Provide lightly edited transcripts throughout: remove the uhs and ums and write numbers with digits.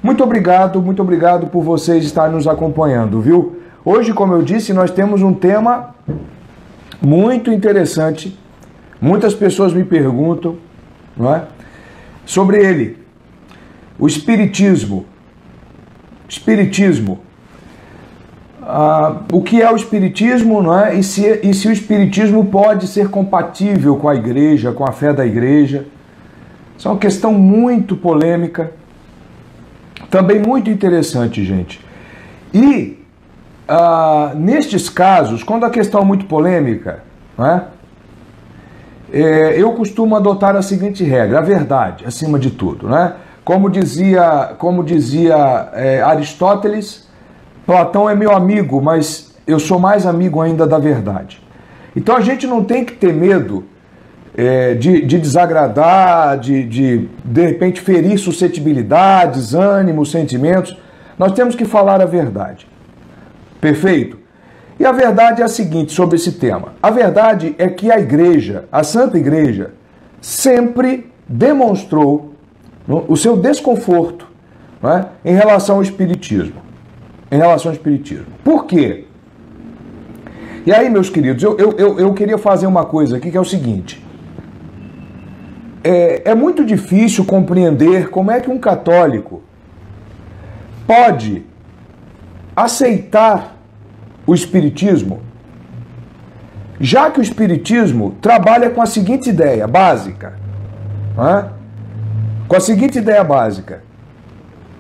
Muito obrigado por vocês estarem nos acompanhando, viu? Hoje, como eu disse, nós temos um tema muito interessante. Muitas pessoas me perguntam, não é? Sobre ele. O Espiritismo. Espiritismo. O que é o Espiritismo, não é? E se o Espiritismo pode ser compatível com a Igreja, com a fé da Igreja. Isso é uma questão muito polêmica. Também muito interessante, gente. E, nestes casos, quando a questão é muito polêmica, não é? Eu costumo adotar a seguinte regra: a verdade, acima de tudo, né? Como dizia Aristóteles, Platão é meu amigo, mas eu sou mais amigo ainda da verdade. Então a gente não tem que ter medo de desagradar, de repente ferir suscetibilidades, ânimos, sentimentos. Nós temos que falar a verdade. Perfeito? E a verdade é a seguinte sobre esse tema. A verdade é que a Igreja, a Santa Igreja, sempre demonstrou o seu desconforto, não é, em relação ao Espiritismo. Em relação ao Espiritismo. Por quê? E aí, meus queridos, eu queria fazer uma coisa aqui que é o seguinte. É muito difícil compreender como é que um católico pode aceitar o Espiritismo, já que o Espiritismo trabalha com a seguinte ideia básica, não é? Com a seguinte ideia básica: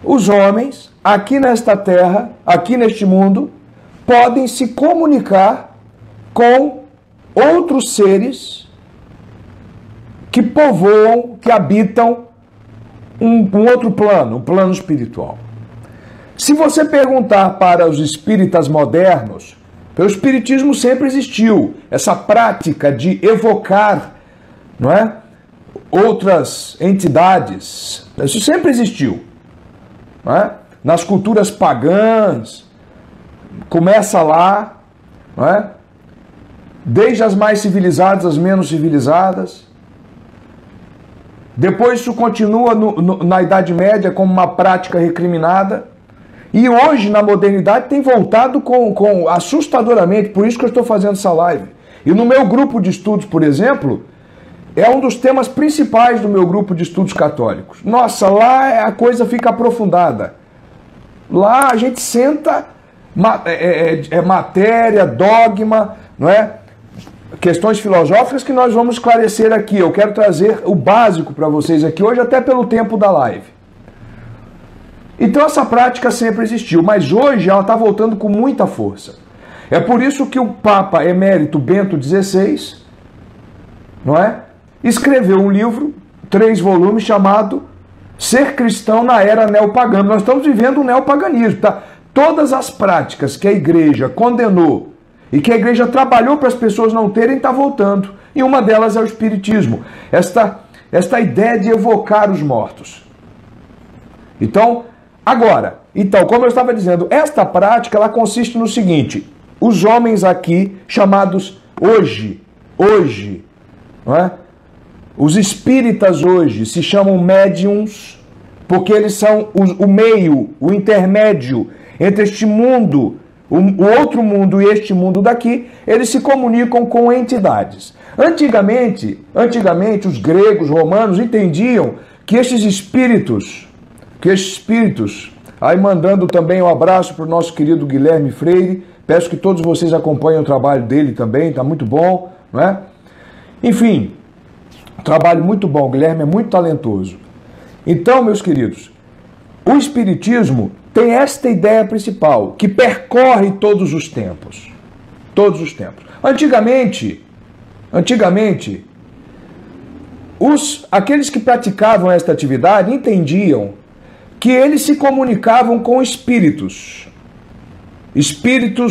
os homens, aqui nesta terra, aqui neste mundo, podem se comunicar com outros seres que povoam, que habitam um outro plano, um plano espiritual. Se você perguntar para os espíritas modernos, o espiritismo sempre existiu, essa prática de evocar, não é, outras entidades, isso sempre existiu, não é? Nas culturas pagãs, começa lá, não é? Desde as mais civilizadas, as menos civilizadas. Depois isso continua na Idade Média como uma prática recriminada. E hoje, na modernidade, tem voltado com assustadoramente, por isso que eu estou fazendo essa live. E no meu grupo de estudos, por exemplo, é um dos temas principais do meu grupo de estudos católicos. Nossa, lá a coisa fica aprofundada. Lá a gente senta, matéria, dogma, não é? Questões filosóficas que nós vamos esclarecer aqui. Eu quero trazer o básico para vocês aqui hoje, até pelo tempo da live. Então essa prática sempre existiu, mas hoje ela está voltando com muita força. É por isso que o Papa Emérito Bento XVI, não é, escreveu um livro, 3 volumes, chamado Ser Cristão na Era Neopagã. Nós estamos vivendo o neopaganismo, tá? Todas as práticas que a Igreja condenou e que a Igreja trabalhou para as pessoas não terem, está voltando. E uma delas é o Espiritismo. Esta ideia de evocar os mortos. Então, como eu estava dizendo, esta prática ela consiste no seguinte: os homens aqui, chamados hoje, não é? Os espíritas hoje se chamam médiums, porque eles são o meio, o intermédio entre este mundo, o outro mundo e este mundo daqui. Eles se comunicam com entidades. Antigamente, os gregos, romanos entendiam que estes espíritos, aí mandando também um abraço para o nosso querido Guilherme Freire, peço que todos vocês acompanhem o trabalho dele também, está muito bom, não é? Enfim, trabalho muito bom, o Guilherme é muito talentoso. Então, meus queridos, o Espiritismo tem esta ideia principal, que percorre todos os tempos. Todos os tempos. Antigamente, aqueles que praticavam esta atividade entendiam que eles se comunicavam com espíritos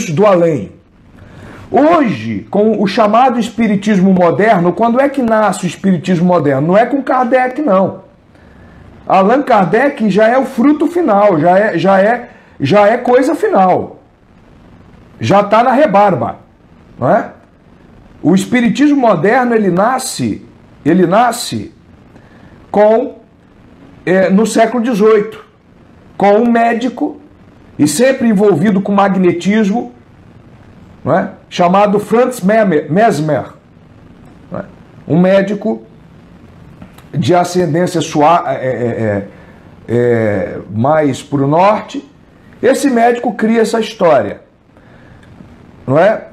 do além. Hoje, com o chamado espiritismo moderno, quando é que nasce o espiritismo moderno? Não é com Kardec, não. Allan Kardec já é o fruto final, já é coisa final. Já está na rebarba, não é? O espiritismo moderno, ele nasce no século XVIII, com um médico, e sempre envolvido com magnetismo, não é? Chamado Franz Mesmer, não é? Um médico de ascendência mais para o norte. Esse médico cria essa história, não é?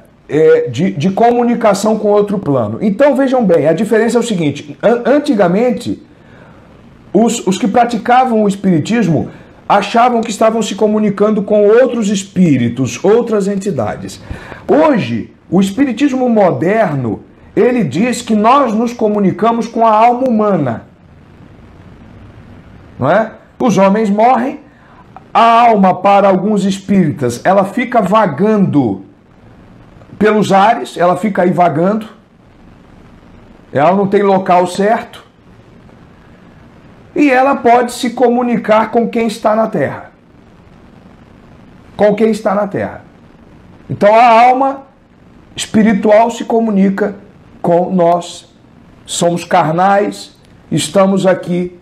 De comunicação com outro plano. Então vejam bem, a diferença é o seguinte: antigamente os que praticavam o espiritismo achavam que estavam se comunicando com outros espíritos, outras entidades. Hoje, o espiritismo moderno, ele diz que nós nos comunicamos com a alma humana, não é? Os homens morrem, a alma, para alguns espíritas, ela fica vagando pelos ares, ela fica aí vagando, ela não tem local certo, e ela pode se comunicar com quem está na Terra. Com quem está na Terra. Então a alma espiritual se comunica com nós. Somos carnais, estamos aqui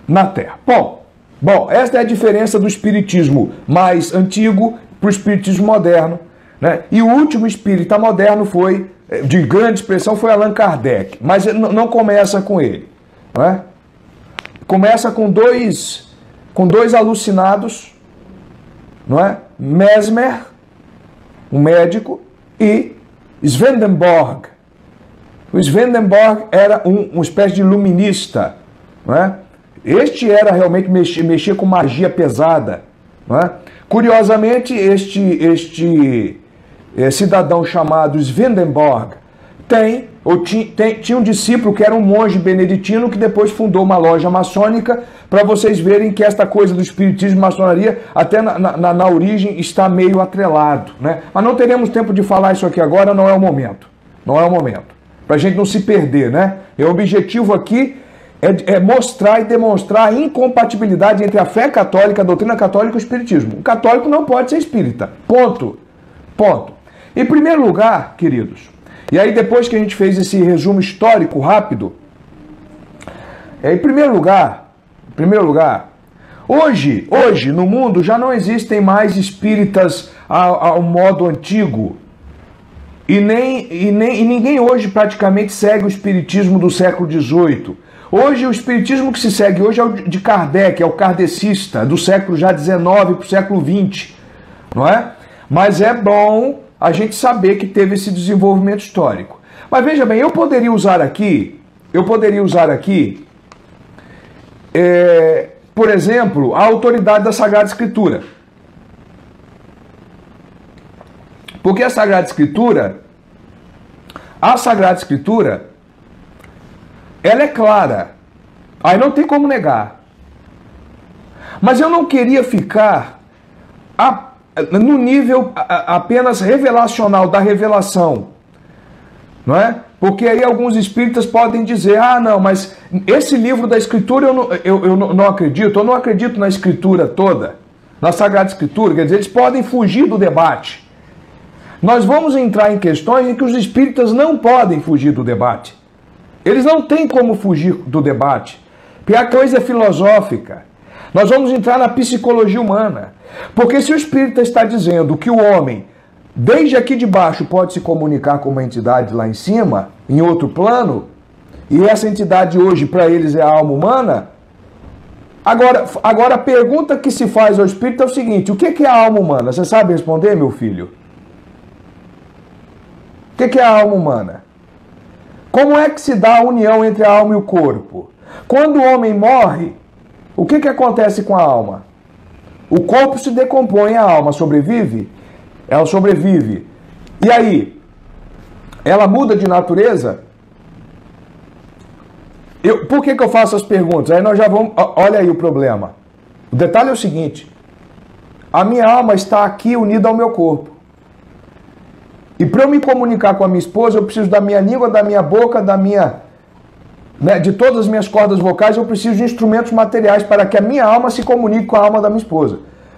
na Terra. Bom, esta é a diferença do espiritismo mais antigo para o espiritismo moderno, né? E o último espírita moderno foi, de grande expressão, foi Allan Kardec. Mas não começa com ele, não é? Começa com dois alucinados, não é? Mesmer, um médico, e Swedenborg. O Swedenborg era uma espécie de iluminista, não é? Este era realmente mexer com magia pesada, não é? Curiosamente, este cidadão chamado Swedenborg tinha um discípulo que era um monge beneditino que depois fundou uma loja maçônica, para vocês verem que esta coisa do espiritismo e maçonaria até na origem está meio atrelado, né? Mas não teremos tempo de falar isso aqui agora, não é o momento. Não é o momento. Para a gente não se perder, né? O objetivo aqui é mostrar e demonstrar a incompatibilidade entre a fé católica, a doutrina católica e o espiritismo. O católico não pode ser espírita. Ponto. Em primeiro lugar, queridos, e aí depois que a gente fez esse resumo histórico rápido, em primeiro lugar, hoje no mundo já não existem mais espíritas ao modo antigo, e ninguém hoje praticamente segue o espiritismo do século XVIII. Hoje o espiritismo que se segue hoje é o de Kardec, é o kardecista, do século já XIX para o século XX, não é? Mas é bom a gente saber que teve esse desenvolvimento histórico. Mas veja bem, eu poderia usar aqui, por exemplo, a autoridade da Sagrada Escritura. Porque a Sagrada Escritura, ela é clara. Aí não tem como negar. Mas eu não queria ficar no nível apenas revelacional da revelação, não é? Porque aí alguns espíritas podem dizer, não, mas esse livro da Escritura eu não acredito, eu não acredito na Escritura toda, na Sagrada Escritura, quer dizer, eles podem fugir do debate. Nós vamos entrar em questões em que os espíritas não podem fugir do debate. Eles não têm como fugir do debate, porque a coisa é filosófica. Nós vamos entrar na psicologia humana. Porque se o espírita está dizendo que o homem, desde aqui de baixo, pode se comunicar com uma entidade lá em cima, em outro plano, e essa entidade hoje para eles é a alma humana, agora a pergunta que se faz ao espírito é o seguinte: o que é a alma humana? Você sabe responder, meu filho? O que é a alma humana? Como é que se dá a união entre a alma e o corpo? Quando o homem morre, o que acontece com a alma? O corpo se decompõe, a alma sobrevive? Ela sobrevive. E aí? Ela muda de natureza? Por que eu faço as perguntas? Aí nós já vamos... Olha aí o problema. O detalhe é o seguinte: a minha alma está aqui unida ao meu corpo. E para eu me comunicar com a minha esposa, eu preciso da minha língua, da minha boca, de todas as minhas cordas vocais. Eu preciso de instrumentos materiais para que a minha alma se comunique com a alma da minha esposa.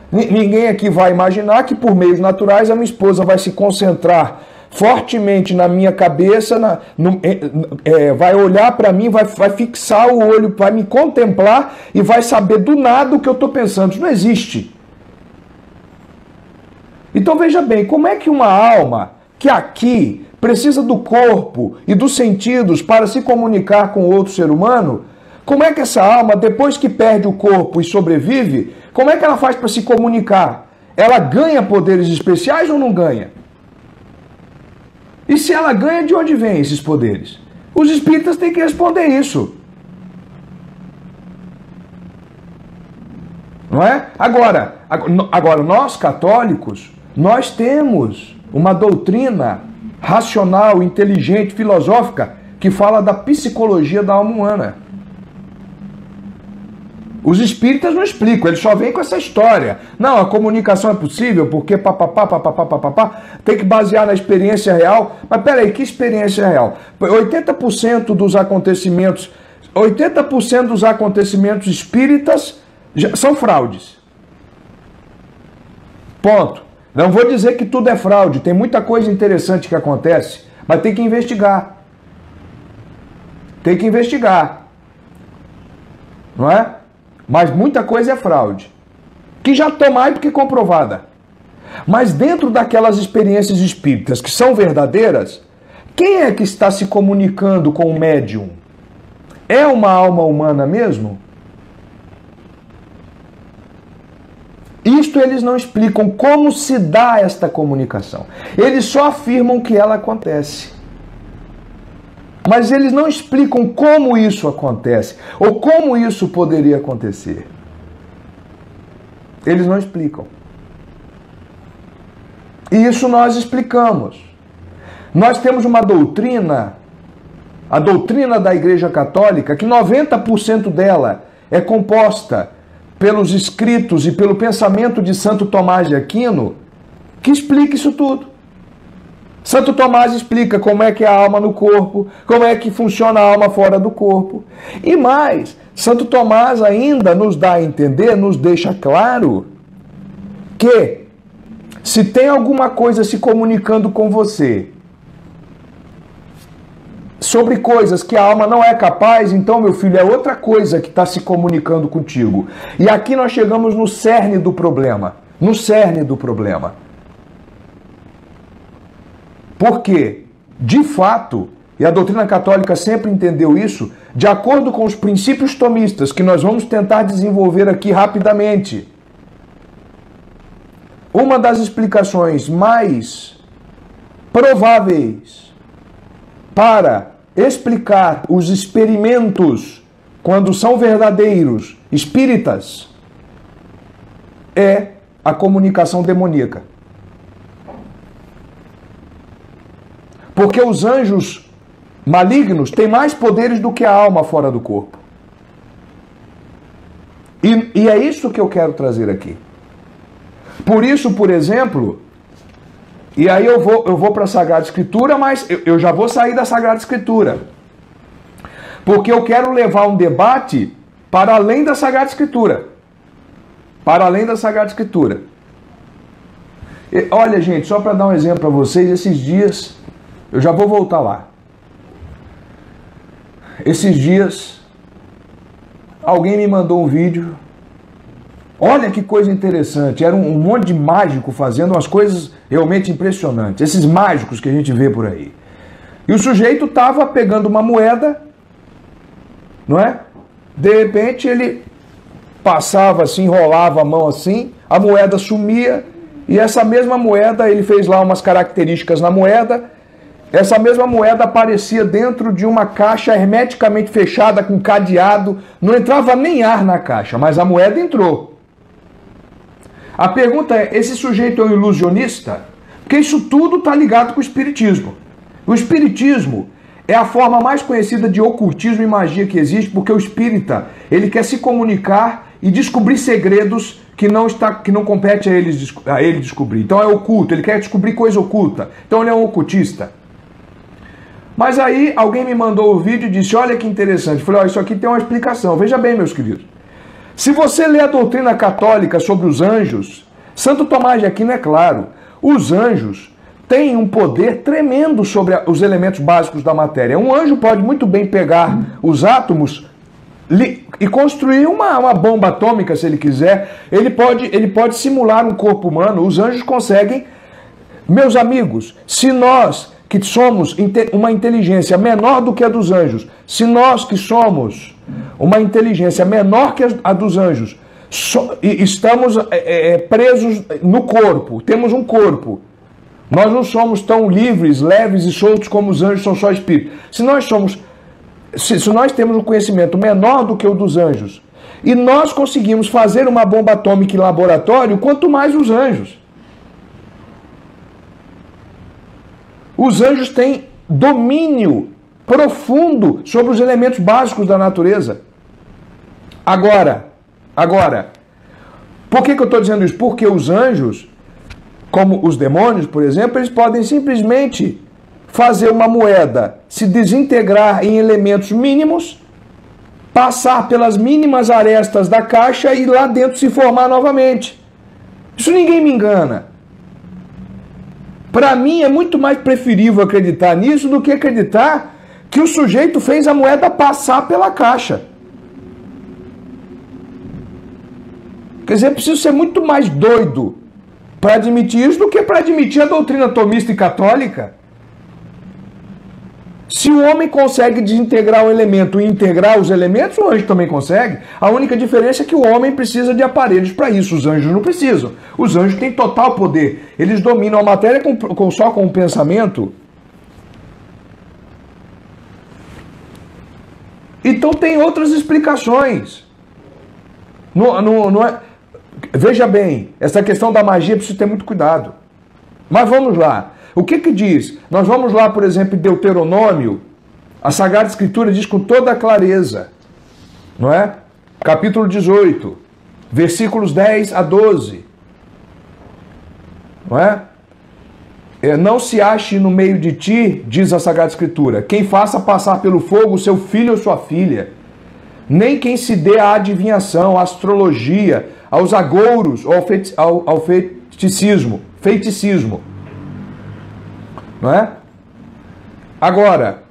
Ninguém aqui vai imaginar que por meios naturais a minha esposa vai se concentrar fortemente na minha cabeça, vai olhar para mim, vai fixar o olho, vai me contemplar e vai saber do nada o que eu estou pensando. Isso não existe. Então veja bem, como é que uma alma que aqui precisa do corpo e dos sentidos para se comunicar com outro ser humano, como é que essa alma, depois que perde o corpo e sobrevive, como é que ela faz para se comunicar? Ela ganha poderes especiais ou não ganha? E se ela ganha, de onde vêm esses poderes? Os espíritas têm que responder isso. Não é? Agora, nós católicos, nós temos uma doutrina racional, inteligente, filosófica, que fala da psicologia da alma humana. Os espíritas não explicam, eles só vêm com essa história. Não, a comunicação é possível porque papapá, tem que basear na experiência real. Mas peraí, que experiência real? 80% dos acontecimentos espíritas são fraudes. Ponto. Não vou dizer que tudo é fraude, tem muita coisa interessante que acontece, mas tem que investigar. Tem que investigar. Não é? Mas muita coisa é fraude, que já está mais do que comprovada. Mas dentro daquelas experiências espíritas que são verdadeiras, quem é que está se comunicando com o médium? É uma alma humana mesmo? Isto eles não explicam como se dá esta comunicação. Eles só afirmam que ela acontece. Mas eles não explicam como isso acontece, ou como isso poderia acontecer. Eles não explicam. E isso nós explicamos. Nós temos uma doutrina, a doutrina da Igreja Católica, que 90% dela é composta pelos escritos e pelo pensamento de Santo Tomás de Aquino, que explica isso tudo. Santo Tomás explica como é que é a alma no corpo, como é que funciona a alma fora do corpo. E mais, Santo Tomás ainda nos dá a entender, nos deixa claro, que se tem alguma coisa se comunicando com você sobre coisas que a alma não é capaz, então, meu filho, é outra coisa que está se comunicando contigo. E aqui nós chegamos no cerne do problema. No cerne do problema. Porque, de fato, e a doutrina católica sempre entendeu isso, de acordo com os princípios tomistas, que nós vamos tentar desenvolver aqui rapidamente, uma das explicações mais prováveis para explicar os experimentos, quando são verdadeiros, espíritas, é a comunicação demoníaca. Porque os anjos malignos têm mais poderes do que a alma fora do corpo. E é isso que eu quero trazer aqui. Por isso, por exemplo, e aí eu vou para a Sagrada Escritura, mas eu já vou sair da Sagrada Escritura. Porque eu quero levar um debate para além da Sagrada Escritura. Para além da Sagrada Escritura. E, olha, gente, só para dar um exemplo para vocês, esses dias... Eu já vou voltar lá. Esses dias, alguém me mandou um vídeo. Olha que coisa interessante. Era um monte de mágico fazendo umas coisas realmente impressionantes. Esses mágicos que a gente vê por aí. E o sujeito estava pegando uma moeda, não é? De repente ele passava assim, enrolava a mão assim, a moeda sumia. E essa mesma moeda, ele fez lá umas características na moeda. Essa mesma moeda aparecia dentro de uma caixa hermeticamente fechada com cadeado. Não entrava nem ar na caixa, mas a moeda entrou. A pergunta é, esse sujeito é um ilusionista? Porque isso tudo está ligado com o espiritismo. O espiritismo é a forma mais conhecida de ocultismo e magia que existe, porque o espírita, ele quer se comunicar e descobrir segredos que não compete a ele descobrir. Então é oculto, ele quer descobrir coisa oculta. Então ele é um ocultista. Mas aí alguém me mandou o vídeo e disse, olha que interessante. Eu falei, ó, isso aqui tem uma explicação. Veja bem, meus queridos. Se você lê a doutrina católica sobre os anjos, Santo Tomás de Aquino é claro, os anjos tem um poder tremendo sobre os elementos básicos da matéria. Um anjo pode muito bem pegar os átomos e construir uma bomba atômica, se ele quiser. Ele pode simular um corpo humano. Os anjos conseguem. Meus amigos, se nós que somos uma inteligência menor do que a dos anjos, se nós que somos uma inteligência menor que a dos anjos, estamos presos no corpo, temos um corpo, nós não somos tão livres, leves e soltos como os anjos são só espíritos. Se nós temos um conhecimento menor do que o dos anjos, e nós conseguimos fazer uma bomba atômica em laboratório, quanto mais os anjos. Os anjos têm domínio profundo sobre os elementos básicos da natureza. Agora, por que eu estou dizendo isso? Porque os anjos, como os demônios, por exemplo, eles podem simplesmente fazer uma moeda se desintegrar em elementos mínimos, passar pelas mínimas arestas da caixa e lá dentro se formar novamente. Isso ninguém me engana. Para mim é muito mais preferível acreditar nisso do que acreditar que o sujeito fez a moeda passar pela caixa. Quer dizer, é preciso ser muito mais doido para admitir isso do que para admitir a doutrina tomista e católica. Se o homem consegue desintegrar um elemento e integrar os elementos, o anjo também consegue. A única diferença é que o homem precisa de aparelhos para isso, os anjos não precisam. Os anjos têm total poder. Eles dominam a matéria só com o pensamento. Então tem outras explicações. Não é... Veja bem, essa questão da magia precisa ter muito cuidado. Mas vamos lá. O que diz? Nós vamos lá, por exemplo, em Deuteronômio, a Sagrada Escritura diz com toda a clareza, não é? Capítulo 18, versículos 10 a 12. Não é? Não se ache no meio de ti, diz a Sagrada Escritura, quem faça passar pelo fogo seu filho ou sua filha, nem quem se dê à adivinhação, à astrologia, aos agouros ou ao feiticismo. Não é? Agora,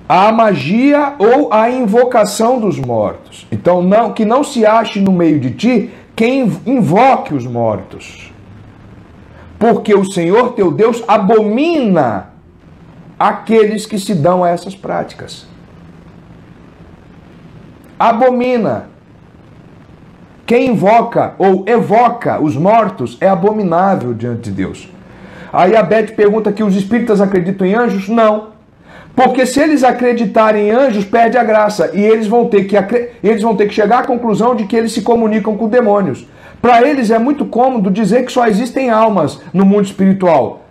a magia ou a invocação dos mortos. Então, que não se ache no meio de ti quem invoque os mortos. Porque o Senhor teu Deus abomina aqueles que se dão a essas práticas. Abomina. Quem invoca ou evoca os mortos é abominável diante de Deus. Aí a Beth pergunta que os espíritas acreditam em anjos? Não. Porque se eles acreditarem em anjos, perde a graça. E eles vão ter que chegar à conclusão de que eles se comunicam com demônios. Para eles é muito cômodo dizer que só existem almas no mundo espiritual.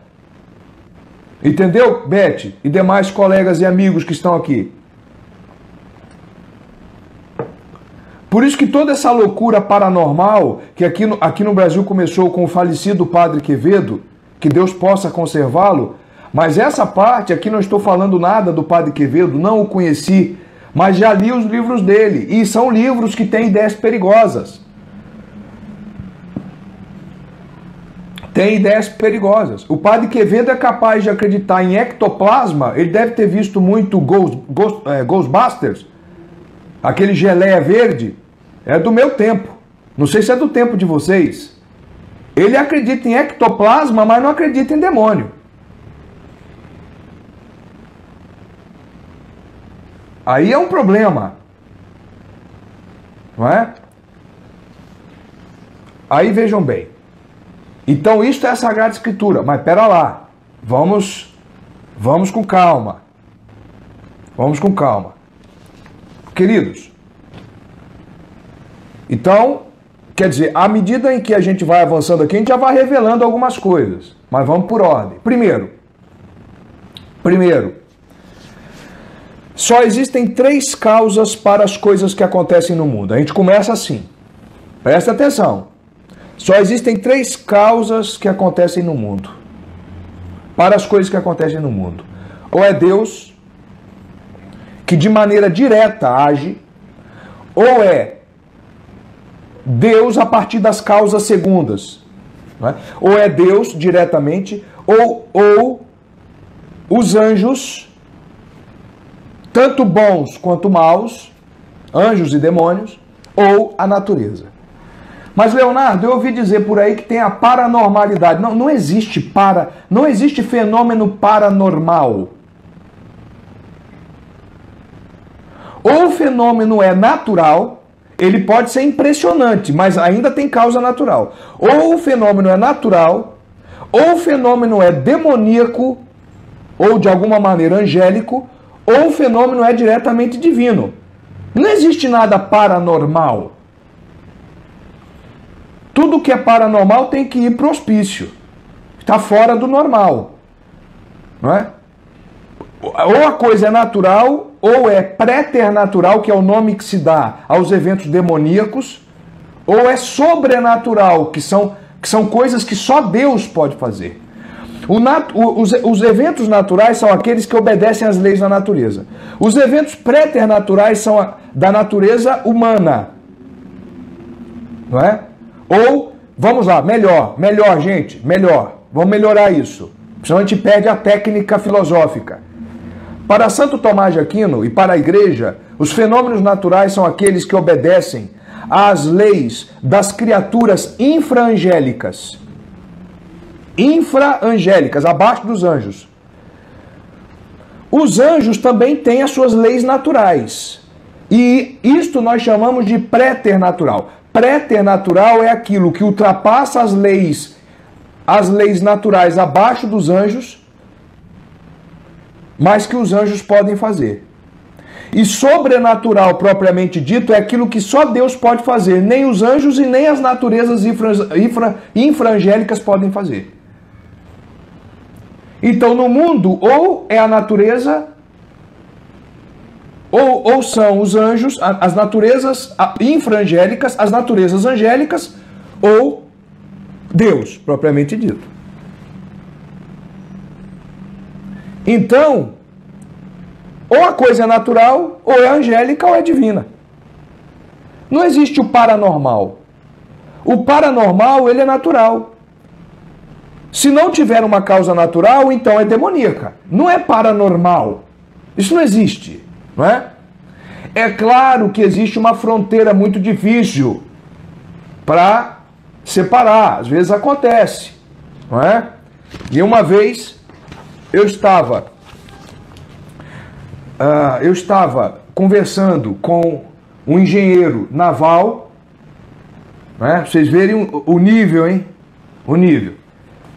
Entendeu, Beth? E demais colegas e amigos que estão aqui. Por isso que toda essa loucura paranormal, que aqui no Brasil começou com o falecido Padre Quevedo, que Deus possa conservá-lo, mas essa parte, aqui não estou falando nada do Padre Quevedo, não o conheci, mas já li os livros dele, e são livros que têm ideias perigosas. Tem ideias perigosas. O Padre Quevedo é capaz de acreditar em ectoplasma, ele deve ter visto muito Ghostbusters, aquele geleia verde, é do meu tempo, não sei se é do tempo de vocês. Ele acredita em ectoplasma, mas não acredita em demônio. Aí é um problema. Não é? Aí vejam bem. Então isto é a Sagrada Escritura. Mas pera lá. Vamos com calma. Vamos com calma. Queridos. Então... Quer dizer, à medida em que a gente vai avançando aqui, a gente já vai revelando algumas coisas. Mas vamos por ordem. Primeiro, só existem 3 causas para as coisas que acontecem no mundo. A gente começa assim. Presta atenção. Só existem 3 causas que acontecem no mundo. Para as coisas que acontecem no mundo. Ou é Deus, que de maneira direta age, ou é Deus a partir das causas segundas. Não é? Ou é Deus diretamente, ou os anjos, tanto bons quanto maus, anjos e demônios, ou a natureza. Mas, Leonardo, eu ouvi dizer por aí que tem a paranormalidade. Não existe não existe fenômeno paranormal. Ou o fenômeno é natural, ele pode ser impressionante, mas ainda tem causa natural. Ou o fenômeno é natural, ou o fenômeno é demoníaco, ou de alguma maneira angélico, ou o fenômeno é diretamente divino. Não existe nada paranormal. Tudo que é paranormal tem que ir para o hospício. Está fora do normal. Não é? Ou a coisa é natural, ou é preternatural, que é o nome que se dá aos eventos demoníacos, ou é sobrenatural, que são coisas que só Deus pode fazer. Os eventos naturais são aqueles que obedecem às leis da natureza. Os eventos preternaturais são da natureza humana. Não é? Ou, vamos lá, melhor, gente, melhor. Vamos melhorar isso. Senão a gente perde a técnica filosófica. Para Santo Tomás de Aquino e para a Igreja, os fenômenos naturais são aqueles que obedecem às leis das criaturas infraangélicas. Infraangélicas, abaixo dos anjos. Os anjos também têm as suas leis naturais. E isto nós chamamos de preternatural. Preternatural é aquilo que ultrapassa as leis naturais abaixo dos anjos, mas que os anjos podem fazer. E sobrenatural, propriamente dito, é aquilo que só Deus pode fazer. Nem os anjos e nem as naturezas infraangélicas podem fazer. Então, no mundo, ou é a natureza, ou são os anjos, as naturezas infraangélicas, as naturezas angélicas, ou Deus, propriamente dito. Então, ou a coisa é natural, ou é angélica, ou é divina. Não existe o paranormal. O paranormal, ele é natural. Se não tiver uma causa natural, então é demoníaca. Não é paranormal. Isso não existe, não é? É claro que existe uma fronteira muito difícil para separar. Às vezes acontece, não é? E uma vez eu estava conversando com um engenheiro naval, né? Vocês verem o nível, hein? O nível.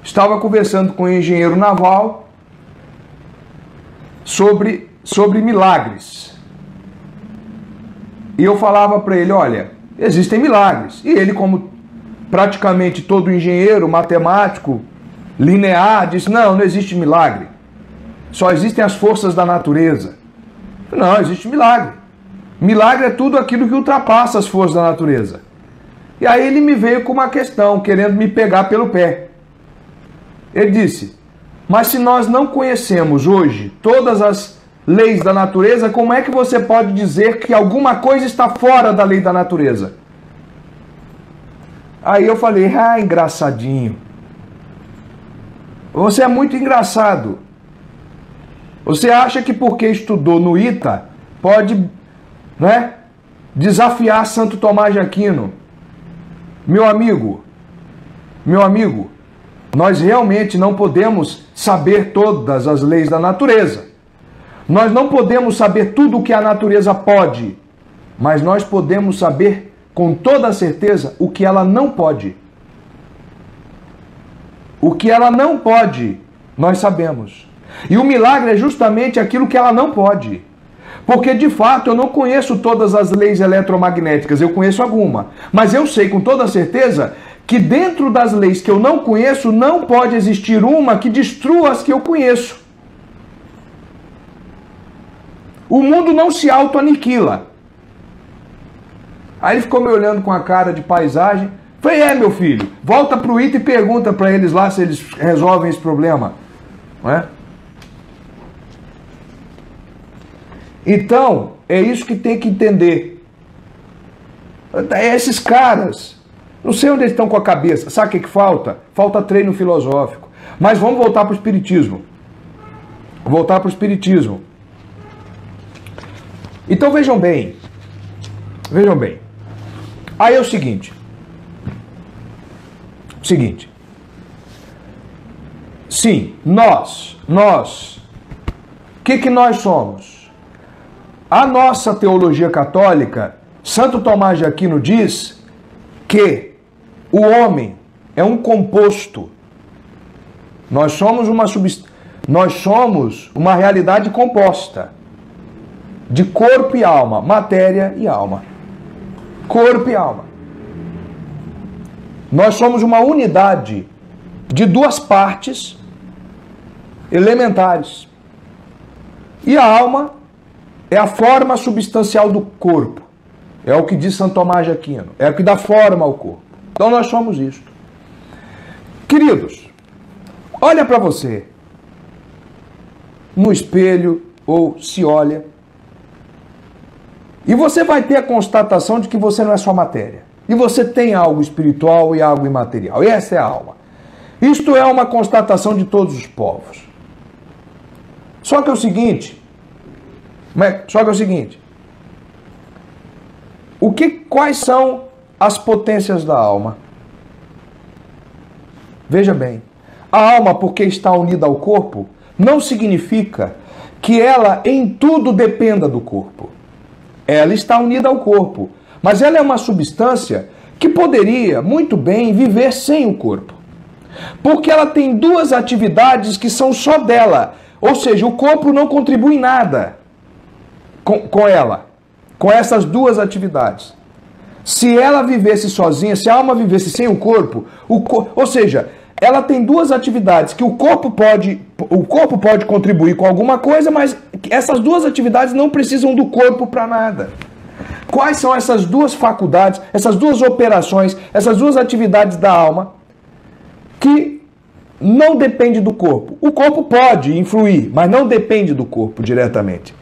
Estava conversando com um engenheiro naval sobre milagres. E eu falava para ele, olha, existem milagres. E ele, como praticamente todo engenheiro, matemático, linear, disse, não existe milagre. Só existem as forças da natureza. Não, existe milagre. Milagre é tudo aquilo que ultrapassa as forças da natureza. E aí ele me veio com uma questão, querendo me pegar pelo pé. Ele disse, mas se nós não conhecemos hoje todas as leis da natureza, como é que você pode dizer que alguma coisa está fora da lei da natureza? Aí eu falei, engraçadinho. Você é muito engraçado. Você acha que porque estudou no ITA, pode, né, desafiar Santo Tomás de Aquino? Meu amigo, nós realmente não podemos saber todas as leis da natureza. Nós não podemos saber tudo o que a natureza pode, mas nós podemos saber com toda certeza o que ela não pode. O que ela não pode, nós sabemos. E o milagre é justamente aquilo que ela não pode. Porque, de fato, eu não conheço todas as leis eletromagnéticas, eu conheço alguma. Mas eu sei com toda certeza que dentro das leis que eu não conheço, não pode existir uma que destrua as que eu conheço. O mundo não se auto-aniquila. Aí ele ficou me olhando com a cara de paisagem. Falei, meu filho, volta para o ITA e pergunta para eles lá se eles resolvem esse problema. Não é? Então, é isso que tem que entender. Esses caras, não sei onde eles estão com a cabeça. Sabe o que falta? Falta treino filosófico. Mas vamos voltar para o Espiritismo. Voltar para o Espiritismo. Então vejam bem. Vejam bem. Aí é o seguinte. Sim, nós, o que nós somos? A nossa teologia católica, Santo Tomás de Aquino diz que o homem é um composto. Nós somos uma realidade composta de corpo e alma, matéria e alma. Corpo e alma. Nós somos uma unidade de duas partes elementares. E a alma é a forma substancial do corpo. É o que diz Santo Tomás de Aquino. É o que dá forma ao corpo. Então nós somos isto. Queridos, olha para você no espelho ou se olha e você vai ter a constatação de que você não é só matéria. E você tem algo espiritual e algo imaterial. E essa é a alma. Isto é uma constatação de todos os povos. Só que é o seguinte. Quais são as potências da alma? Veja bem. A alma, porque está unida ao corpo, não significa que ela em tudo dependa do corpo. Ela está unida ao corpo, mas ela é uma substância que poderia muito bem viver sem o corpo. Porque ela tem duas atividades que são só dela. Ou seja, o corpo não contribui em nada com ela, com essas duas atividades. Se ela vivesse sozinha, se a alma vivesse sem o corpo, ou seja, ela tem duas atividades que o corpo pode contribuir com alguma coisa, mas essas duas atividades não precisam do corpo para nada. Quais são essas duas faculdades, essas duas operações, essas duas atividades da alma que não dependem do corpo? O corpo pode influir, mas não depende do corpo diretamente.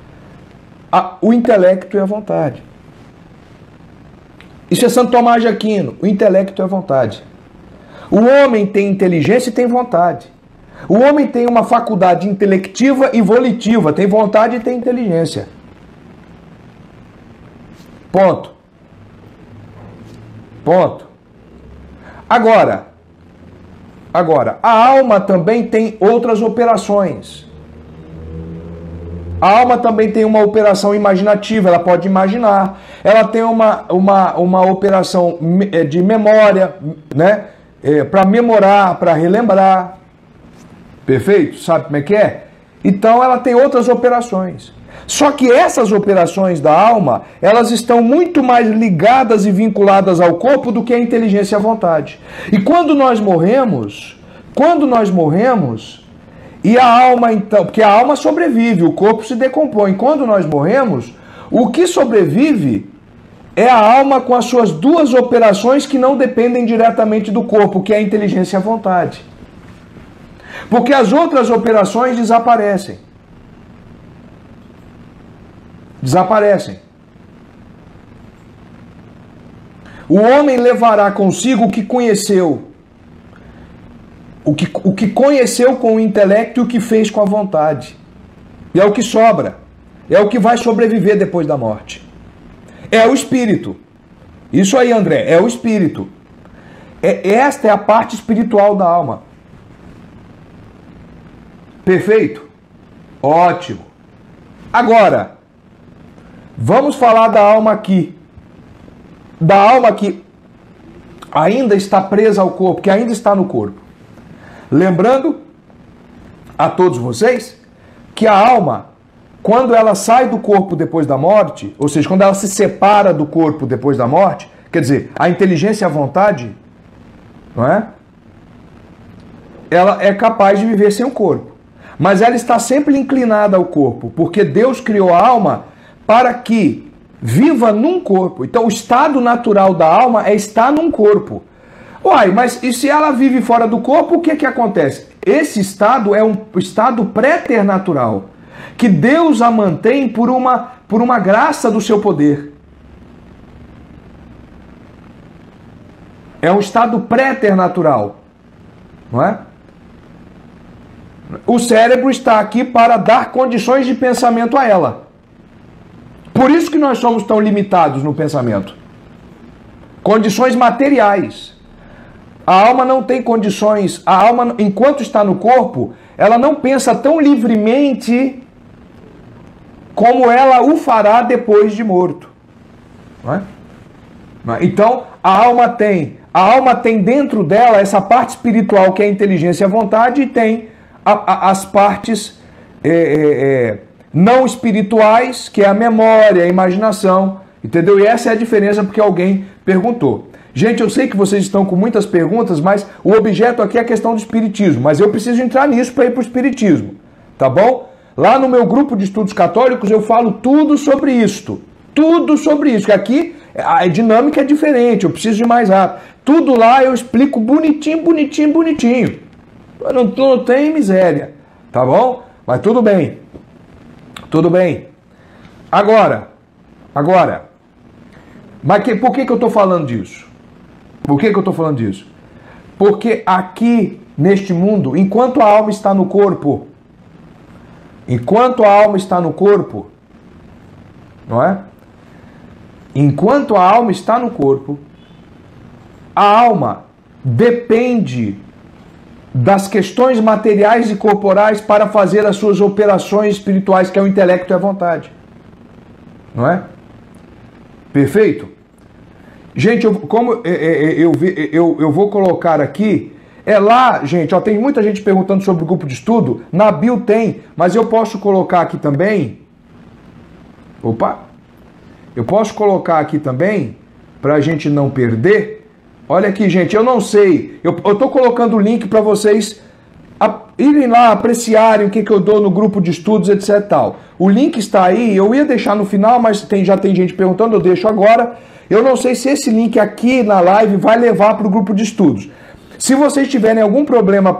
O intelecto e a vontade. Isso é Santo Tomás de Aquino. O intelecto e a vontade. O homem tem inteligência e tem vontade. O homem tem uma faculdade intelectiva e volitiva. Tem vontade e tem inteligência. Ponto. Agora, a alma também tem outras operações. A alma também tem uma operação imaginativa, ela pode imaginar. Ela tem uma operação de memória, né? Para memorar, para relembrar. Perfeito? Sabe como é que é? Então ela tem outras operações. Só que essas operações da alma, elas estão muito mais ligadas e vinculadas ao corpo do que a inteligência e a vontade. E quando nós morremos, e a alma então, porque a alma sobrevive, o corpo se decompõe. Quando nós morremos, o que sobrevive é a alma com as suas duas operações que não dependem diretamente do corpo, que é a inteligência e a vontade. Porque as outras operações desaparecem. O homem levará consigo o que conheceu. O que conheceu com o intelecto e o que fez com a vontade. E é o que sobra. É o que vai sobreviver depois da morte. É o espírito. Isso aí, André, é o espírito. Esta é a parte espiritual da alma. Perfeito? Ótimo. Agora, vamos falar da alma aqui. Da alma que ainda está presa ao corpo, que ainda está no corpo. Lembrando a todos vocês que a alma, quando ela sai do corpo depois da morte, ou seja, quando ela se separa do corpo depois da morte, quer dizer, a inteligência e a vontade, não é? Ela é capaz de viver sem o corpo. Mas ela está sempre inclinada ao corpo, porque Deus criou a alma para que viva num corpo. Então o estado natural da alma é estar num corpo. Uai, mas e se ela vive fora do corpo, o que acontece? Esse estado é um estado préternatural, que Deus a mantém por uma graça do seu poder. É um estado préternatural, não é? O cérebro está aqui para dar condições de pensamento a ela. Por isso que nós somos tão limitados no pensamento. Condições materiais. A alma não tem condições, a alma, enquanto está no corpo, ela não pensa tão livremente como ela o fará depois de morto. Não é? Então, a alma tem dentro dela essa parte espiritual que é a inteligência e a vontade, e tem as partes não espirituais, que é a memória, a imaginação, entendeu? E essa é a diferença, porque alguém perguntou. Gente, eu sei que vocês estão com muitas perguntas, mas o objeto aqui é a questão do espiritismo, mas eu preciso entrar nisso para ir para o espiritismo, tá bom? Lá no meu grupo de estudos católicos eu falo tudo sobre isto, que aqui a dinâmica é diferente, eu preciso de mais rápido. Tudo lá eu explico bonitinho. Não tem miséria, tá bom? Mas tudo bem. Agora, mas por que eu estou falando disso? Porque aqui, neste mundo, enquanto a alma está no corpo, não é? Enquanto a alma está no corpo, a alma depende das questões materiais e corporais para fazer as suas operações espirituais, que é o intelecto e a vontade. Não é? Perfeito? Gente, eu vou colocar aqui, lá, gente, ó, tem muita gente perguntando sobre o grupo de estudo, na bio tem, mas eu posso colocar aqui também, eu posso colocar aqui também, para a gente não perder. Olha aqui, gente, eu não sei, eu estou colocando o link para vocês irem lá, apreciarem o que eu dou no grupo de estudos, etc. Tal. O link está aí, eu ia deixar no final, mas já tem gente perguntando, eu deixo agora. Eu não sei se esse link aqui na live vai levar para o grupo de estudos. Se vocês tiverem algum problema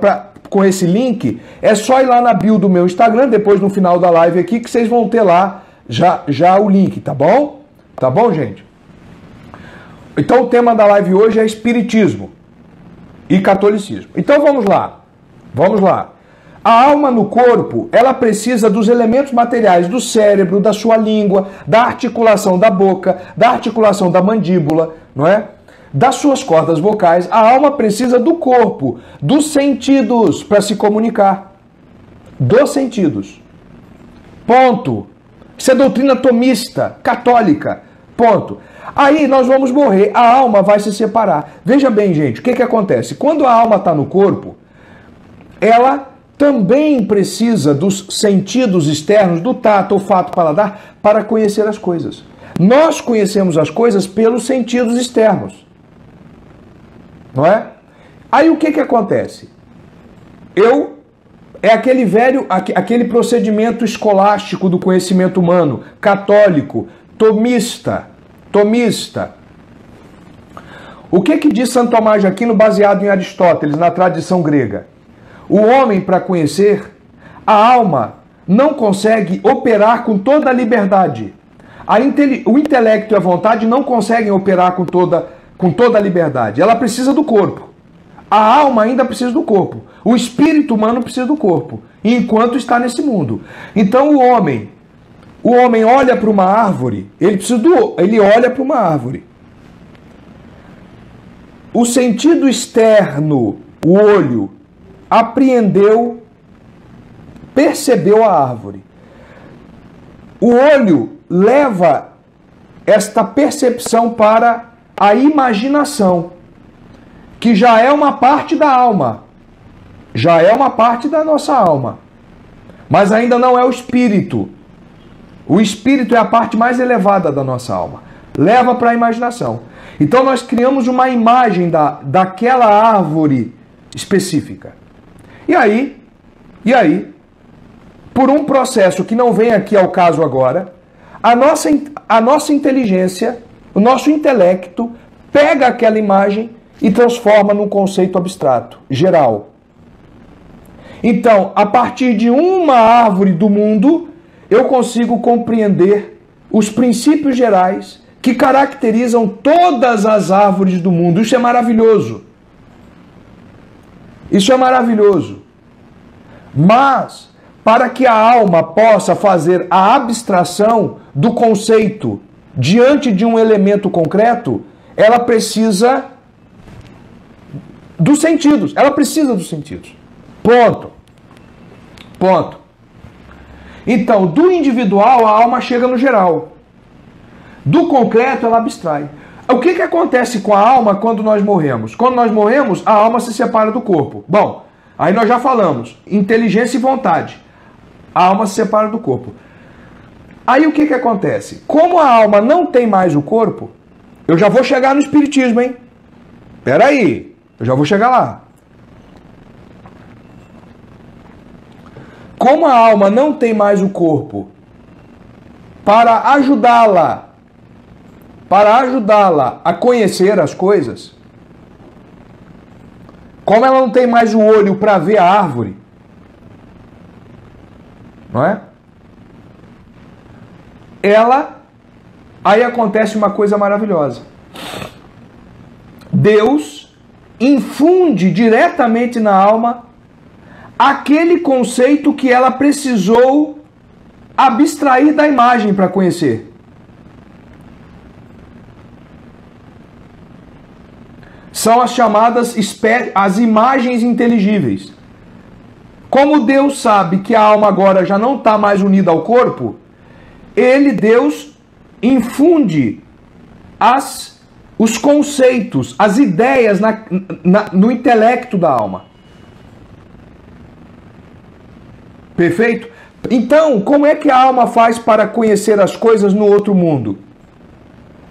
com esse link, é só ir lá na bio do meu Instagram, depois no final da live aqui, que vocês vão ter lá já o link, tá bom? Tá bom, gente? Então o tema da live hoje é espiritismo e catolicismo. Então vamos lá. A alma no corpo, ela precisa dos elementos materiais do cérebro, da sua língua, da articulação da boca, da articulação da mandíbula, não é? Das suas cordas vocais. A alma precisa do corpo, dos sentidos para se comunicar. Dos sentidos. Ponto. Isso é doutrina tomista, católica. Ponto. Aí nós vamos morrer, a alma vai se separar. Veja bem, gente, o que acontece? Quando a alma está no corpo, ela também precisa dos sentidos externos, do tato, olfato, paladar, para conhecer as coisas. Nós conhecemos as coisas pelos sentidos externos. Não é? Aí o que acontece? É aquele procedimento escolástico do conhecimento humano, católico, tomista. O que diz Santo Tomás de Aquino baseado em Aristóteles, na tradição grega? O homem, para conhecer, a alma não consegue operar com toda a liberdade. O intelecto e a vontade não conseguem operar com toda a liberdade. Ela precisa do corpo. A alma ainda precisa do corpo. O espírito humano precisa do corpo, enquanto está nesse mundo. Então o homem olha para uma árvore, ele olha para uma árvore. O sentido externo, o olho, apreendeu, percebeu a árvore. O olho leva esta percepção para a imaginação, que já é uma parte da alma, já é uma parte da nossa alma, mas ainda não é o espírito. O espírito é a parte mais elevada da nossa alma. Leva para a imaginação. Então nós criamos uma imagem daquela árvore específica. E aí, por um processo que não vem aqui ao caso agora, a nossa inteligência, o nosso intelecto, pega aquela imagem e transforma num conceito abstrato, geral. Então, a partir de uma árvore do mundo, eu consigo compreender os princípios gerais que caracterizam todas as árvores do mundo. Isso é maravilhoso. Isso é maravilhoso. Mas, para que a alma possa fazer a abstração do conceito diante de um elemento concreto, ela precisa dos sentidos. Ela precisa dos sentidos. Ponto. Ponto. Então, do individual, a alma chega no geral. Do concreto, ela abstrai. O que acontece com a alma quando nós morremos? Quando nós morremos, a alma se separa do corpo. Bom, aí nós já falamos. Inteligência e vontade. A alma se separa do corpo. Aí o que acontece? Como a alma não tem mais o corpo, eu já vou chegar no espiritismo, hein? Espera aí, eu já vou chegar lá. Como a alma não tem mais o corpo, para ajudá-la a conhecer as coisas, como ela não tem mais o olho para ver a árvore, não é? Aí acontece uma coisa maravilhosa. Deus infunde diretamente na alma aquele conceito que ela precisou abstrair da imagem para conhecer. São as chamadas as imagens inteligíveis. Como Deus sabe que a alma agora já não está mais unida ao corpo, Deus, infunde os conceitos, as ideias no intelecto da alma. Perfeito? Então, como é que a alma faz para conhecer as coisas no outro mundo?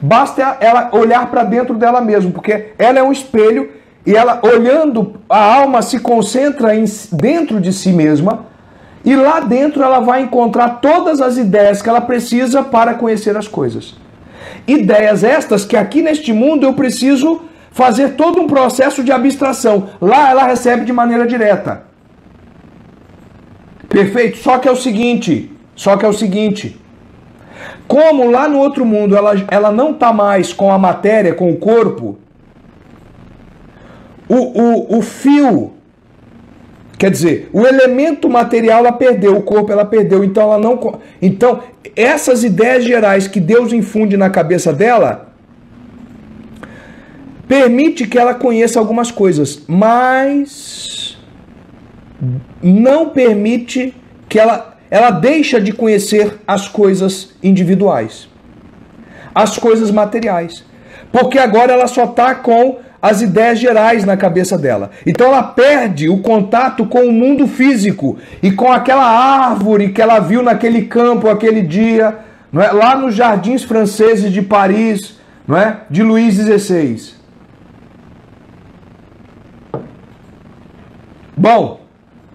Basta ela olhar para dentro dela mesma, porque ela é um espelho e ela, olhando, a alma se concentra dentro de si mesma e lá dentro ela vai encontrar todas as ideias que ela precisa para conhecer as coisas. Ideias estas que aqui neste mundo eu preciso fazer todo um processo de abstração. Lá ela recebe de maneira direta. Perfeito? Só que é o seguinte, como lá no outro mundo ela não está mais com a matéria, com o corpo, o fio, quer dizer, o elemento material ela perdeu, o corpo ela perdeu, então essas ideias gerais que Deus infunde na cabeça dela permite que ela conheça algumas coisas, mas não permite que ela deixa de conhecer as coisas individuais, as coisas materiais, porque agora ela só está com as ideias gerais na cabeça dela. Então ela perde o contato com o mundo físico e com aquela árvore que ela viu naquele campo aquele dia, não é? Lá nos jardins franceses de Paris, não é? De Luís XVI. Bom,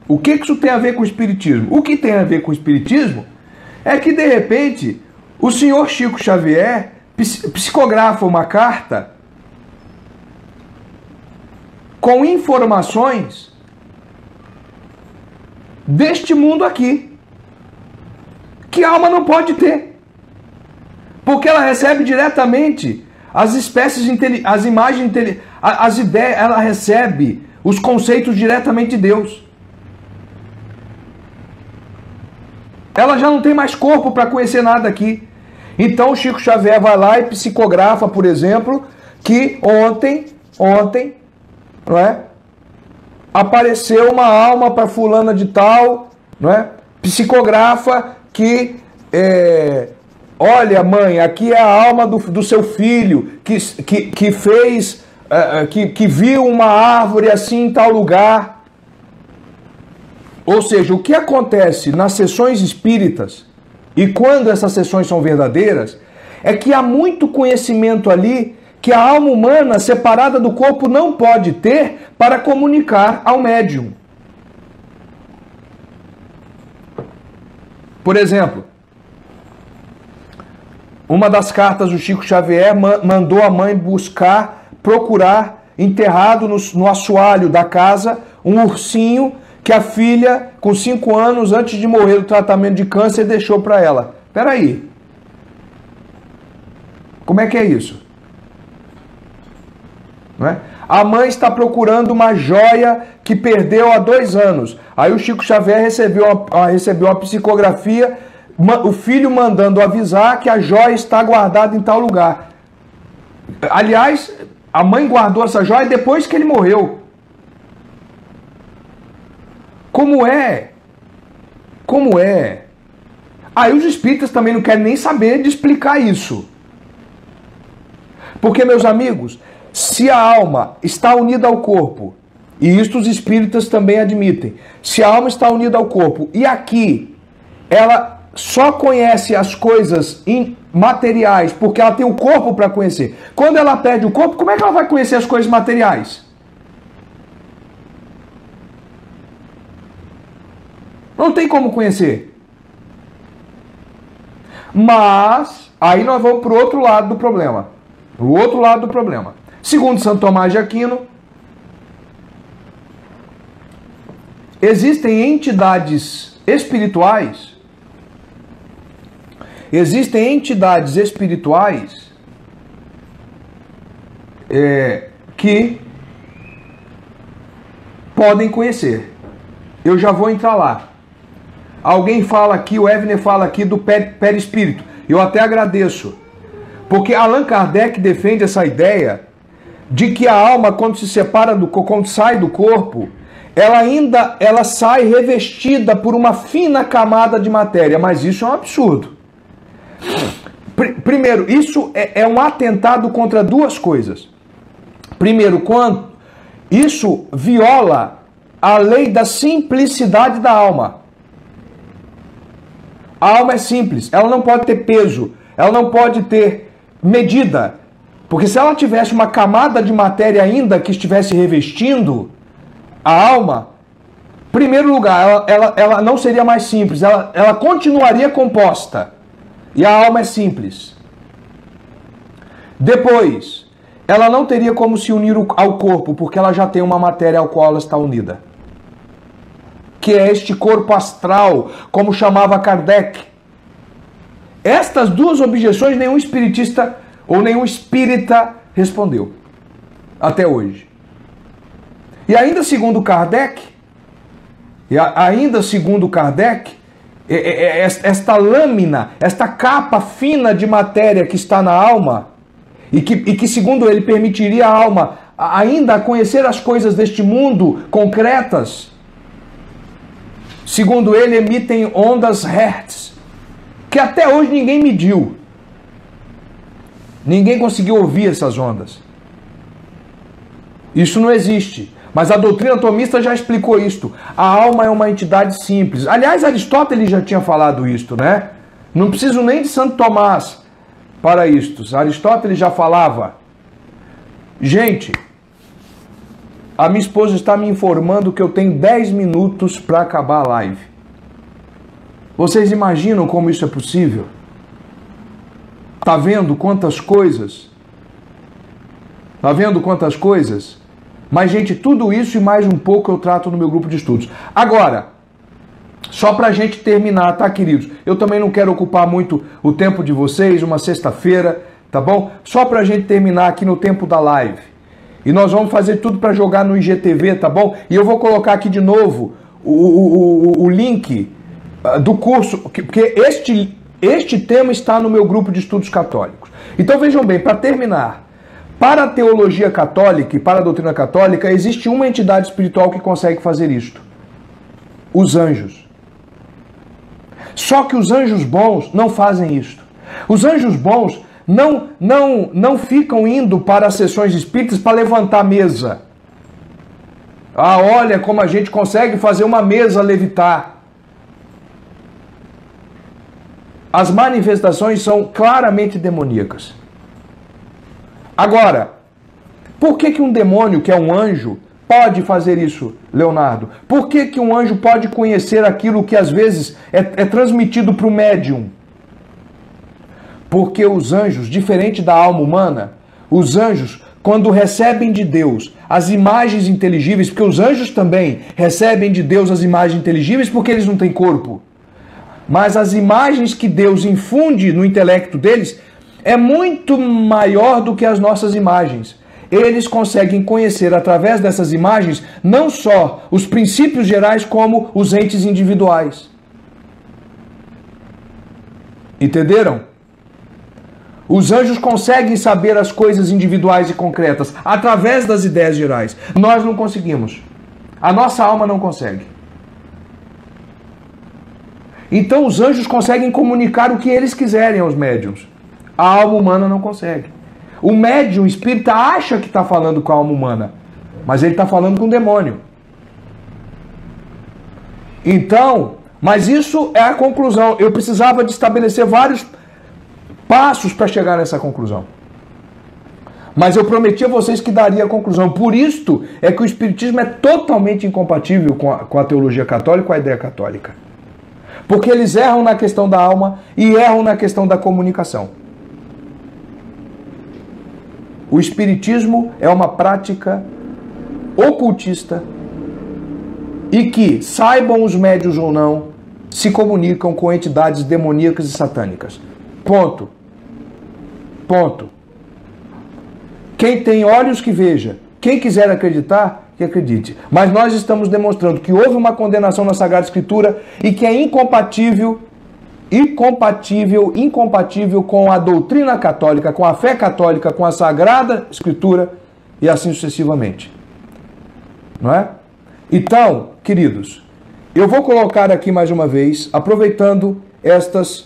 o que isso tem a ver com o espiritismo? O que tem a ver com o espiritismo é que, de repente, o senhor Chico Xavier psicografa uma carta com informações deste mundo aqui, que a alma não pode ter, porque ela recebe diretamente as espécies, as imagens, as ideias, ela recebe os conceitos diretamente de Deus. Ela já não tem mais corpo para conhecer nada aqui. Então o Chico Xavier vai lá e psicografa, por exemplo, que ontem, não é? Apareceu uma alma para fulana de tal, não é? Psicografa que, olha mãe, aqui é a alma do seu filho, que fez, que viu uma árvore assim em tal lugar. Ou seja, o que acontece nas sessões espíritas, e quando essas sessões são verdadeiras, é que há muito conhecimento ali que a alma humana separada do corpo não pode ter para comunicar ao médium. Por exemplo, uma das cartas do Chico Xavier mandou a mãe procurar enterrado no assoalho da casa um ursinho que a filha, com 5 anos, antes de morrer do tratamento de câncer, deixou para ela. Espera aí. Como é que é isso? Não é? A mãe está procurando uma joia que perdeu há 2 anos. Aí o Chico Xavier recebeu uma psicografia, o filho mandando avisar que a joia está guardada em tal lugar. Aliás, a mãe guardou essa joia depois que ele morreu. Como é? Como é? Aí os espíritas também não querem nem saber de explicar isso. Porque, meus amigos, se a alma está unida ao corpo, e isto os espíritas também admitem, se a alma está unida ao corpo, e aqui ela só conhece as coisas materiais porque ela tem o corpo para conhecer. Quando ela perde o corpo, como é que ela vai conhecer as coisas materiais? Não tem como conhecer. Mas, aí nós vamos para o outro lado do problema. O outro lado do problema. Segundo Santo Tomás de Aquino, existem entidades espirituais, que podem conhecer. Eu já vou entrar lá. Alguém fala aqui, o Evner fala aqui do perispírito. Eu até agradeço. Porque Allan Kardec defende essa ideia de que a alma, quando se separa quando sai do corpo, ela sai revestida por uma fina camada de matéria. Mas isso é um absurdo. Primeiro, isso é um atentado contra 2 coisas. Primeiro, quando isso viola a lei da simplicidade da alma. A alma é simples, ela não pode ter peso, ela não pode ter medida. Porque se ela tivesse uma camada de matéria ainda que estivesse revestindo a alma, em primeiro lugar, ela não seria mais simples, ela continuaria composta. E a alma é simples. Depois, ela não teria como se unir ao corpo, porque ela já tem uma matéria ao qual ela está unida. Que é este corpo astral, como chamava Kardec. Estas 2 objeções nenhum espiritista ou nenhum espírita respondeu. Até hoje. E ainda segundo Kardec, esta lâmina, esta capa fina de matéria que está na alma, e que segundo ele permitiria à alma ainda conhecer as coisas deste mundo concretas, segundo ele, emitem ondas Hertz, que até hoje ninguém mediu. Ninguém conseguiu ouvir essas ondas. Isso não existe. Mas a doutrina tomista já explicou isto. A alma é uma entidade simples. Aliás, Aristóteles já tinha falado isto, né? Não preciso nem de Santo Tomás para isto. Aristóteles já falava. Gente, a minha esposa está me informando que eu tenho 10 minutos para acabar a live. Vocês imaginam como isso é possível? Tá vendo quantas coisas? Tá vendo quantas coisas? Mas, gente, tudo isso e mais um pouco eu trato no meu grupo de estudos. Agora, só pra gente terminar, tá, queridos? Eu também não quero ocupar muito o tempo de vocês, uma sexta-feira, tá bom? Só pra gente terminar aqui no tempo da live. E nós vamos fazer tudo pra jogar no IGTV, tá bom? E eu vou colocar aqui de novo o link do curso, porque este tema está no meu grupo de estudos católicos. Então, vejam bem, para terminar, para a teologia católica e para a doutrina católica, existe uma entidade espiritual que consegue fazer isto. Os anjos. Só que os anjos bons não fazem isto. Os anjos bons não ficam indo para as sessões espíritas para levantar mesa. Ah, olha como a gente consegue fazer uma mesa levitar. As manifestações são claramente demoníacas. Agora, por que um demônio, que é um anjo, pode fazer isso, Leonardo? Por que um anjo pode conhecer aquilo que às vezes é transmitido para o médium? Porque os anjos, diferente da alma humana, os anjos, quando recebem de Deus as imagens inteligíveis, porque os anjos também recebem de Deus as imagens inteligíveis porque eles não têm corpo, mas as imagens que Deus infunde no intelecto deles é muito maior do que as nossas imagens. eles conseguem conhecer através dessas imagens não só os princípios gerais, como os entes individuais. Entenderam? Os anjos conseguem saber as coisas individuais e concretas através das ideias gerais. Nós não conseguimos. A nossa alma não consegue. Então os anjos conseguem comunicar o que eles quiserem aos médiuns. A alma humana não consegue. O médium espírita acha que está falando com a alma humana, mas ele está falando com o demônio. Então, mas isso é a conclusão. Eu precisava de estabelecer vários passos para chegar nessa conclusão. Mas eu prometi a vocês que daria a conclusão. Por isto é que o espiritismo é totalmente incompatível com a teologia católica, com a ideia católica. Porque eles erram na questão da alma e erram na questão da comunicação. O espiritismo é uma prática ocultista e que, saibam os médiuns ou não, se comunicam com entidades demoníacas e satânicas. Ponto. Ponto. Quem tem olhos que veja. Quem quiser acreditar, que acredite. Mas nós estamos demonstrando que houve uma condenação na Sagrada Escritura e que é incompatível com a doutrina católica, com a fé católica, com a Sagrada Escritura e assim sucessivamente. Não é? Então, queridos, eu vou colocar aqui mais uma vez, aproveitando esse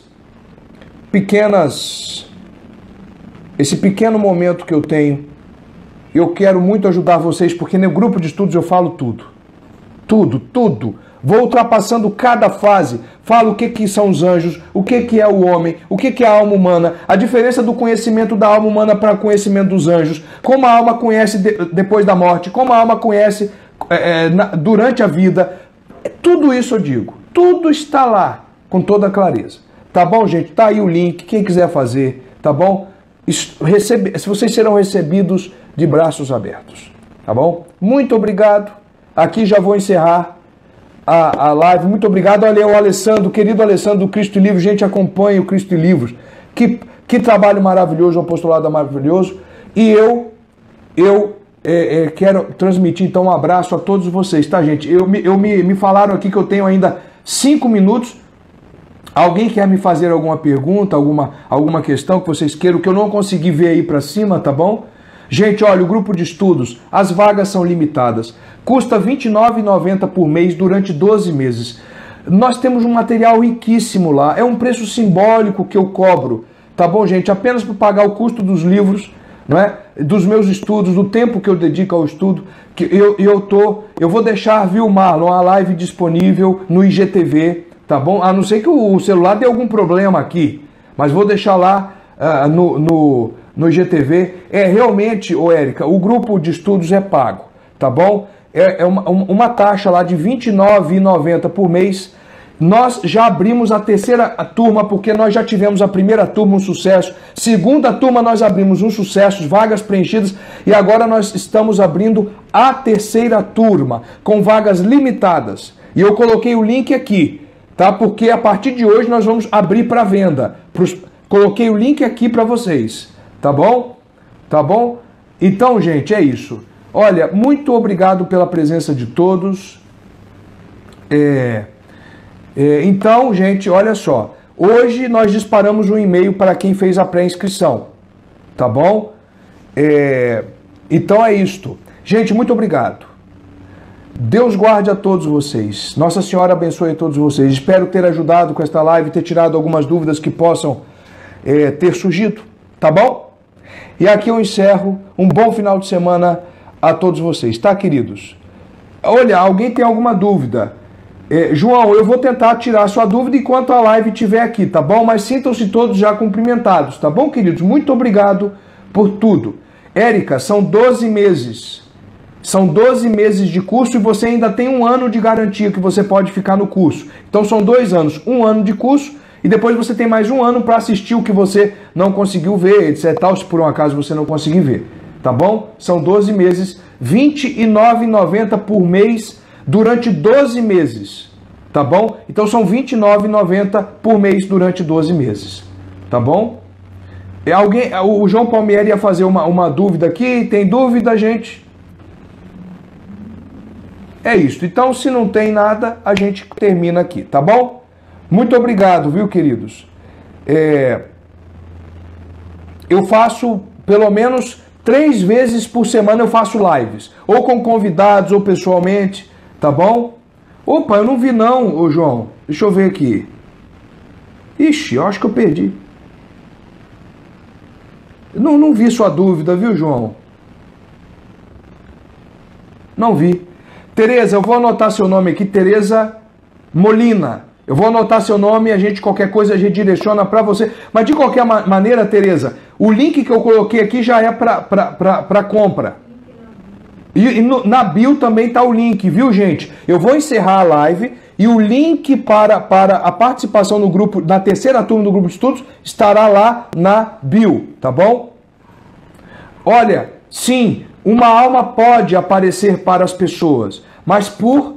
pequeno momento que eu tenho. Eu quero muito ajudar vocês, porque no grupo de estudos eu falo tudo. Tudo. Vou ultrapassando cada fase. Falo o que são os anjos, o que é o homem, o que é a alma humana, a diferença do conhecimento da alma humana para o conhecimento dos anjos, como a alma conhece depois da morte, como a alma conhece durante a vida. Tudo isso eu digo. Tudo está lá, com toda clareza. Tá bom, gente? Tá aí o link, quem quiser fazer, tá bom? Vocês serão recebidos de braços abertos, tá bom? Muito obrigado. Aqui já vou encerrar a live. Muito obrigado. Olha o Alessandro, querido Alessandro do Cristo e Livros. Gente, acompanha o Cristo e Livros. Que trabalho maravilhoso, um apostolado maravilhoso. E eu quero transmitir então um abraço a todos vocês, tá, gente? Me falaram aqui que eu tenho ainda 5 minutos. Alguém quer me fazer alguma pergunta, alguma questão que vocês queiram, que eu não consegui ver aí para cima, tá bom? Gente, olha, o grupo de estudos, as vagas são limitadas. Custa R$ 29,90 por mês durante 12 meses. Nós temos um material riquíssimo lá. É um preço simbólico que eu cobro, tá bom, gente? Apenas para pagar o custo dos livros, não é? Dos meus estudos, do tempo que eu dedico ao estudo. Que eu vou deixar, viu, Marlon, a live disponível no IGTV. Tá bom? A não ser que o celular dê algum problema aqui. Mas vou deixar lá no IGTV. Realmente, Érica, o grupo de estudos é pago. Tá bom? É uma taxa lá de R$ 29,90 por mês. Nós já abrimos a terceira turma, porque nós já tivemos a primeira turma, um sucesso. Segunda turma nós abrimos um sucesso, vagas preenchidas. E agora nós estamos abrindo a terceira turma, com vagas limitadas. E eu coloquei o link aqui. Tá? Porque a partir de hoje nós vamos abrir para venda. Coloquei o link aqui para vocês. Tá bom? Tá bom? Então, gente, é isso. Olha, muito obrigado pela presença de todos. Então, gente, olha só. Hoje nós disparamos um e-mail para quem fez a pré-inscrição. Tá bom? Então é isto. Gente, muito obrigado. Deus guarde a todos vocês. Nossa Senhora abençoe a todos vocês. Espero ter ajudado com esta live, ter tirado algumas dúvidas que possam ter surgido. Tá bom? E aqui eu encerro. Um bom final de semana a todos vocês. Tá, queridos? Olha, alguém tem alguma dúvida? João, eu vou tentar tirar a sua dúvida enquanto a live estiver aqui, tá bom? Mas sintam-se todos já cumprimentados, tá bom, queridos? Muito obrigado por tudo. Érica, são 12 meses. São 12 meses de curso e você ainda tem 1 ano de garantia que você pode ficar no curso. Então são 2 anos, 1 ano de curso e depois você tem mais 1 ano para assistir o que você não conseguiu ver, etc. Tal, se por um acaso você não conseguir ver. Tá bom? São 12 meses, R$ 29,90 por mês durante 12 meses. Tá bom? Então são R$ 29,90 por mês durante 12 meses. Tá bom? O João Palmieri ia fazer uma dúvida aqui. Tem dúvida, gente? É isso. Então, se não tem nada, a gente termina aqui, tá bom? Muito obrigado, viu, queridos? Eu faço pelo menos 3 vezes por semana eu faço lives. Ou com convidados, ou pessoalmente, tá bom? Opa, eu não vi não, ô João. Deixa eu ver aqui. Ixi, eu acho que eu perdi. Não vi sua dúvida, viu, João? Não vi. Tereza, eu vou anotar seu nome aqui, Tereza Molina. Eu vou anotar seu nome e qualquer coisa, a gente direciona para você. Mas de qualquer maneira, Tereza, o link que eu coloquei aqui já é para compra. E na bio também está o link, viu, gente? Eu vou encerrar a live e o link para a participação no grupo, na terceira turma do grupo de estudos, estará lá na bio, tá bom? Olha, sim, uma alma pode aparecer para as pessoas, mas por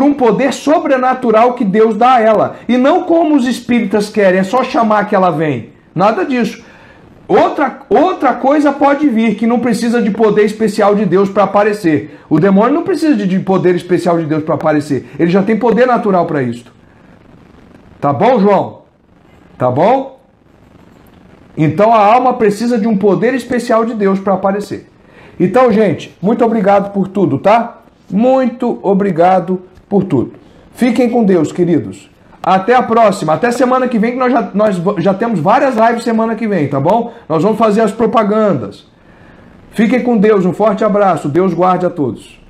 um poder sobrenatural que Deus dá a ela. E não como os espíritas querem, é só chamar que ela vem. Nada disso. Outra coisa pode vir, que não precisa de poder especial de Deus para aparecer. O demônio não precisa de poder especial de Deus para aparecer. Ele já tem poder natural para isso. Tá bom, João? Tá bom? Então a alma precisa de um poder especial de Deus para aparecer. Então, gente, muito obrigado por tudo, tá? Muito obrigado por tudo. Fiquem com Deus, queridos. Até a próxima. Até semana que vem, que nós já temos várias lives semana que vem, tá bom? Nós vamos fazer as propagandas. Fiquem com Deus. Um forte abraço. Deus guarde a todos.